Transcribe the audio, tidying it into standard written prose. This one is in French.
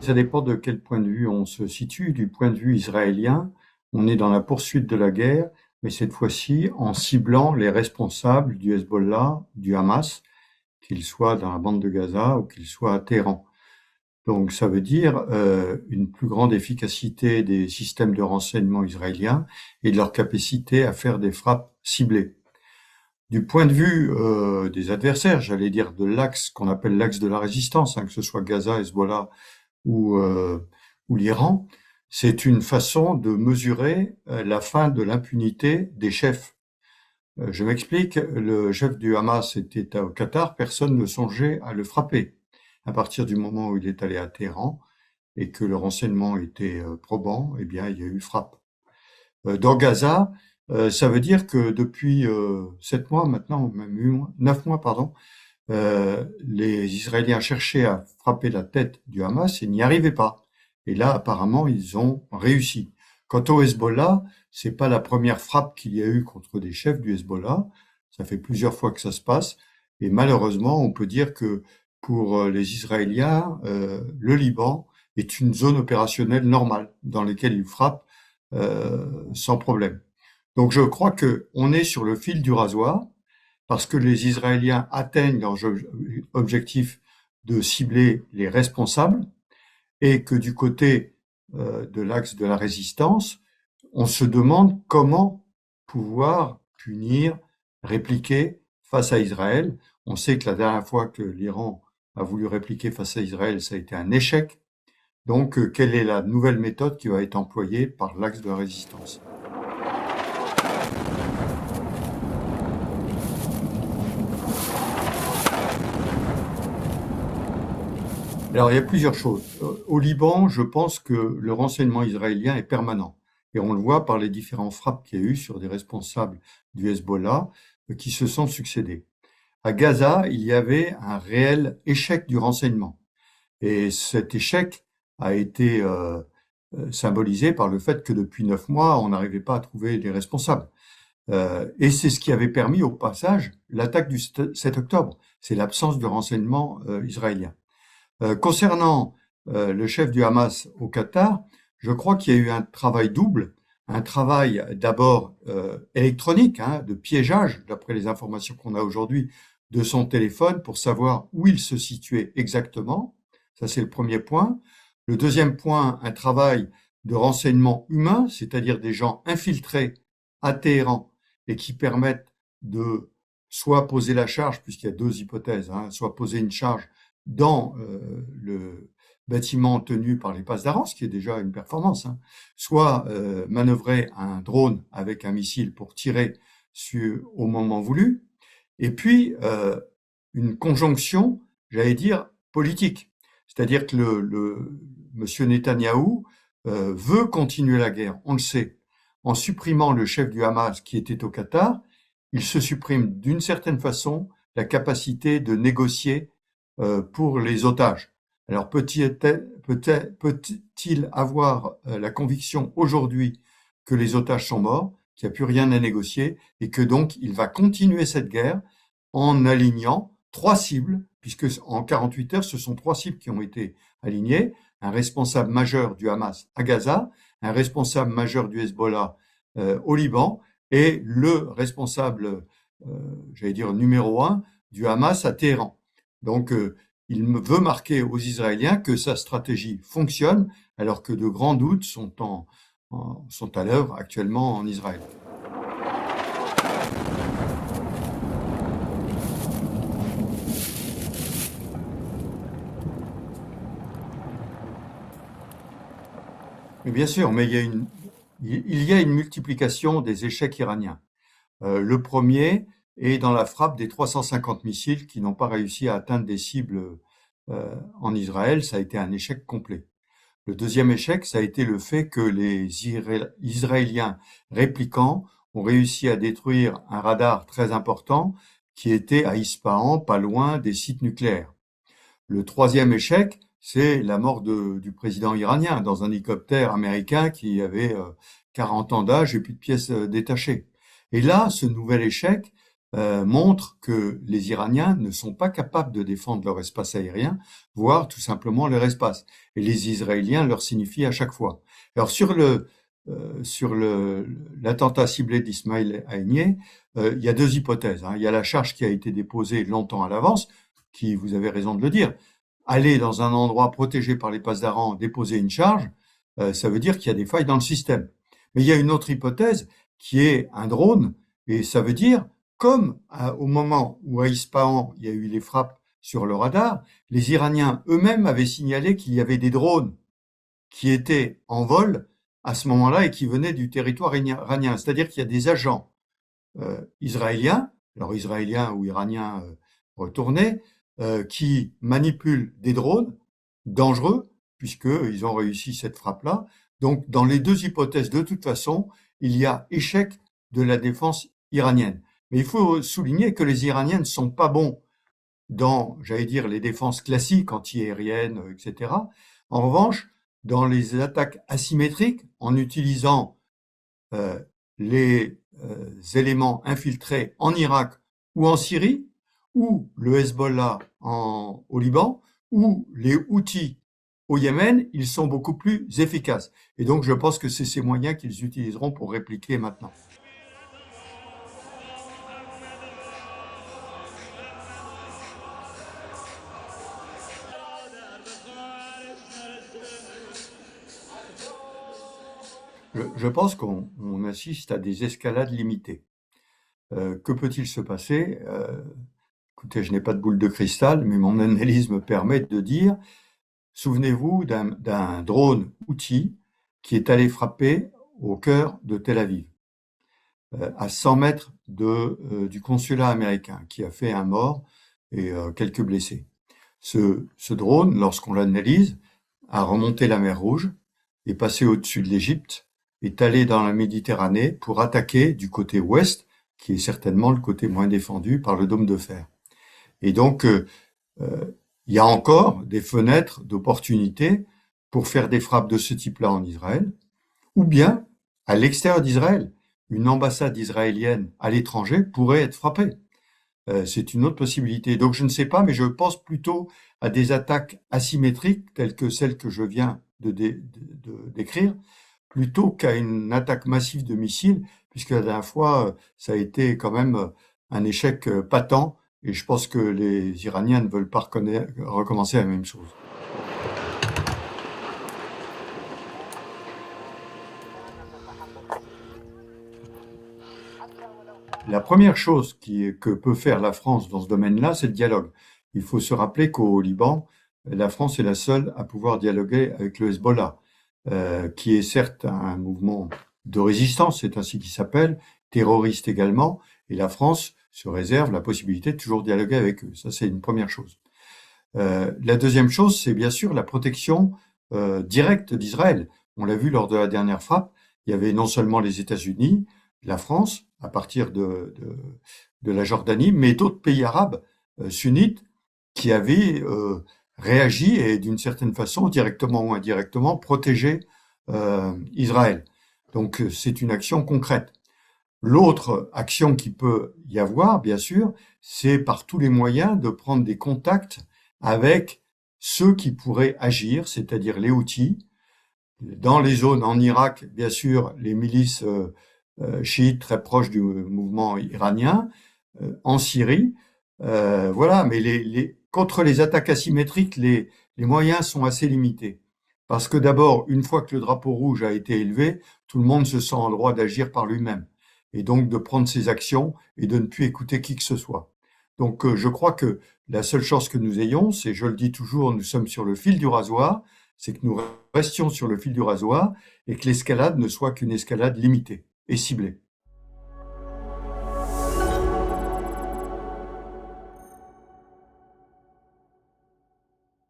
Ça dépend de quel point de vue on se situe. Du point de vue israélien, on est dans la poursuite de la guerre, mais cette fois-ci en ciblant les responsables du Hezbollah, du Hamas, qu'ils soient dans la bande de Gaza ou qu'ils soient à Téhéran. Donc ça veut dire une plus grande efficacité des systèmes de renseignement israéliens et de leur capacité à faire des frappes ciblées. Du point de vue des adversaires, j'allais dire de l'axe qu'on appelle l'axe de la résistance, que ce soit Gaza, Hezbollah ou, euh, ou l'Iran, c'est une façon de mesurer la fin de l'impunité des chefs. Je m'explique, le chef du Hamas était au Qatar, personne ne songeait à le frapper. À partir du moment où il est allé à Téhéran et que le renseignement était probant, eh bien, il y a eu frappe. Dans Gaza, ça veut dire que depuis 7 mois maintenant, même 9 mois, pardon, les Israéliens cherchaient à frapper la tête du Hamas et n'y arrivaient pas. Et là, apparemment, ils ont réussi. Quant au Hezbollah, c'est pas la première frappe qu'il y a eu contre des chefs du Hezbollah. Ça fait plusieurs fois que ça se passe. Et malheureusement, on peut dire que pour les Israéliens, le Liban est une zone opérationnelle normale dans laquelle ils frappent sans problème. Donc je crois que on est sur le fil du rasoir parce que les Israéliens atteignent leur objectif de cibler les responsables et que du côté de l'axe de la résistance, on se demande comment pouvoir punir, répliquer face à Israël. On sait que la dernière fois que l'Iran a voulu répliquer face à Israël, ça a été un échec. Donc, quelle est la nouvelle méthode qui va être employée par l'axe de la résistance? Alors, il y a plusieurs choses. Au Liban, je pense que le renseignement israélien est permanent. Et on le voit par les différentes frappes qu'il y a eu sur des responsables du Hezbollah qui se sont succédés. À Gaza, il y avait un réel échec du renseignement. Et cet échec a été symbolisé par le fait que depuis 9 mois, on n'arrivait pas à trouver les responsables. Et c'est ce qui avait permis au passage l'attaque du 7 octobre. C'est l'absence de renseignement israélien. Concernant le chef du Hamas au Qatar, je crois qu'il y a eu un travail double, un travail d'abord électronique, de piégeage, d'après les informations qu'on a aujourd'hui, de son téléphone pour savoir où il se situait exactement. Ça, c'est le premier point. Le deuxième point, un travail de renseignement humain, c'est-à-dire des gens infiltrés à Téhéran et qui permettent de soit poser la charge, puisqu'il y a deux hypothèses, soit poser une charge dans le bâtiment tenu par les passes d'Aran, ce qui est déjà une performance, soit manœuvrer un drone avec un missile pour tirer au moment voulu, et puis une conjonction, j'allais dire, politique. C'est-à-dire que monsieur Netanyahou veut continuer la guerre, on le sait. En supprimant le chef du Hamas qui était au Qatar, il se supprime d'une certaine façon la capacité de négocier pour les otages. Alors peut-il avoir la conviction aujourd'hui que les otages sont morts, qu'il n'y a plus rien à négocier et que donc il va continuer cette guerre en alignant 3 cibles, puisque en 48 heures, ce sont 3 cibles qui ont été alignées, un responsable majeur du Hamas à Gaza, un responsable majeur du Hezbollah au Liban et le responsable, j'allais dire numéro 1 du Hamas à Téhéran. Donc, il veut marquer aux Israéliens que sa stratégie fonctionne, alors que de grands doutes sont à l'œuvre actuellement en Israël. Mais bien sûr, mais il y a une multiplication des échecs iraniens. Le premier est dans la frappe des 350 missiles qui n'ont pas réussi à atteindre des cibles en Israël. Ça a été un échec complet. Le deuxième échec, ça a été le fait que les Israéliens répliquants ont réussi à détruire un radar très important qui était à Ispahan, pas loin des sites nucléaires. Le troisième échec, c'est la mort du président iranien dans un hélicoptère américain qui avait 40 ans d'âge et plus de pièces détachées. Et là, ce nouvel échec montre que les Iraniens ne sont pas capables de défendre leur espace aérien, voire tout simplement leur espace. Et les Israéliens leur signifient à chaque fois. Alors l'attentat ciblé d'Ismaël Haniyeh, il y a deux hypothèses, hein. Il y a la charge qui a été déposée longtemps à l'avance, qui, vous avez raison de le dire, aller dans un endroit protégé par les passes d'Aran, déposer une charge, ça veut dire qu'il y a des failles dans le système. Mais il y a une autre hypothèse qui est un drone, et ça veut dire, comme au moment où à Ispahan, il y a eu les frappes sur le radar, les Iraniens eux-mêmes avaient signalé qu'il y avait des drones qui étaient en vol à ce moment-là et qui venaient du territoire iranien. C'est-à-dire qu'il y a des agents israéliens, alors israéliens ou iraniens retournés, qui manipulent des drones dangereux, puisqu'ils ont réussi cette frappe-là. Donc, dans les deux hypothèses, de toute façon, il y a échec de la défense iranienne. Mais il faut souligner que les Iraniens ne sont pas bons dans, j'allais dire, les défenses classiques, antiaériennes, etc. En revanche, dans les attaques asymétriques, en utilisant les éléments infiltrés en Irak ou en Syrie, ou le Hezbollah au Liban, ou les Houthis au Yémen, ils sont beaucoup plus efficaces. Et donc, je pense que c'est ces moyens qu'ils utiliseront pour répliquer maintenant. Je pense qu'on assiste à des escalades limitées. Que peut-il se passer? Écoutez, je n'ai pas de boule de cristal, mais mon analyse me permet de dire, souvenez-vous d'un drone Houthi qui est allé frapper au cœur de Tel Aviv, à 100 mètres du consulat américain, qui a fait un mort et quelques blessés. Ce drone, lorsqu'on l'analyse, a remonté la mer Rouge, est passé au-dessus de l'Égypte, est allé dans la Méditerranée pour attaquer du côté ouest, qui est certainement le côté moins défendu par le dôme de fer. Et donc, il y a encore des fenêtres d'opportunité pour faire des frappes de ce type-là en Israël, ou bien à l'extérieur d'Israël. Une ambassade israélienne à l'étranger pourrait être frappée. C'est une autre possibilité. Donc je ne sais pas, mais je pense plutôt à des attaques asymétriques telles que celles que je viens de décrire, plutôt qu'à une attaque massive de missiles, puisque la dernière fois, ça a été quand même un échec patent, et je pense que les Iraniens ne veulent pas recommencer la même chose. La première chose que peut faire la France dans ce domaine-là, c'est le dialogue. Il faut se rappeler qu'au Liban, la France est la seule à pouvoir dialoguer avec le Hezbollah, qui est certes un mouvement de résistance, c'est ainsi qu'il s'appelle, terroriste également, et la France se réserve la possibilité de toujours dialoguer avec eux. Ça, c'est une première chose. La deuxième chose, c'est bien sûr la protection directe d'Israël. On l'a vu lors de la dernière frappe, il y avait non seulement les États-Unis, la France, à partir de la Jordanie, mais d'autres pays arabes sunnites qui avaient réagi et d'une certaine façon, directement ou indirectement, protégé Israël. Donc c'est une action concrète. L'autre action qui peut y avoir, bien sûr, c'est par tous les moyens de prendre des contacts avec ceux qui pourraient agir, c'est-à-dire les Houthis, dans les zones en Irak, bien sûr, les milices chiites très proches du mouvement iranien, en Syrie, voilà. Mais contre les attaques asymétriques, les moyens sont assez limités. Parce que d'abord, une fois que le drapeau rouge a été élevé, tout le monde se sent en droit d'agir par lui-même. Et donc de prendre ses actions et de ne plus écouter qui que ce soit. Donc je crois que la seule chance que nous ayons, c'est, je le dis toujours, nous sommes sur le fil du rasoir, c'est que nous restions sur le fil du rasoir et que l'escalade ne soit qu'une escalade limitée et ciblée.